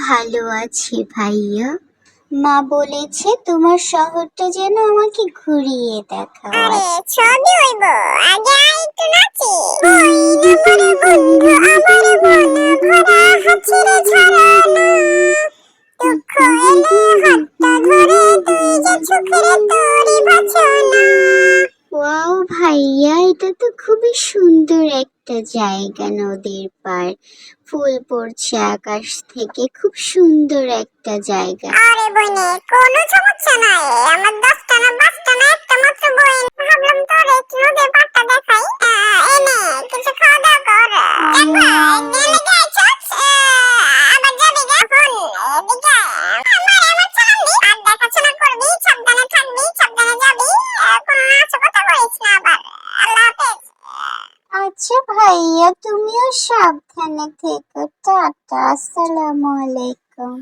ভালো আছি ভাইয়া। মা বলেছে তোমার শহরটা যেন আমাকে ঘুরিয়ে দেখাও। আরে ছবি হইব, আগে আয় একটু নাচি। বইনা পরে বন্ধু আমার মন ভরা হাতছেড়ে ছড়ানো, দুঃখ এলে হাতটা ধরে তুই যে চোখের তোরই বাঁচনা। ওয়াও ভাইয়া, এটা তো খুবই সুন্দর একটা জায়গা, নদীর পাড়, ফুল পড়ছে আকাশ থেকে, খুব সুন্দর একটা জায়গা। আরে বইনে কোনো সমস্যা নাই, আমার 10টা না 5টা না একটা মাত্র বই, ভাবলাম তোর একটু নদীর পাড়টা দেখাই। এনে কিছু খাওয়া দাওয়া কর। একদিন লেগে আইছস, আবার যাবি কখন? এদিকে আমার চালান দি, আর দেখাশোনা করবি, সাবধানে থাকবি, সাবধানে যাবি, কোনো নাচো কথা বলিস না আবার। আল্লাহ হাফেজ। আচ্ছা ভাইয়া, তুমিও সাবধানে থেকো। টাটা, আসসালামু আলাইকুম।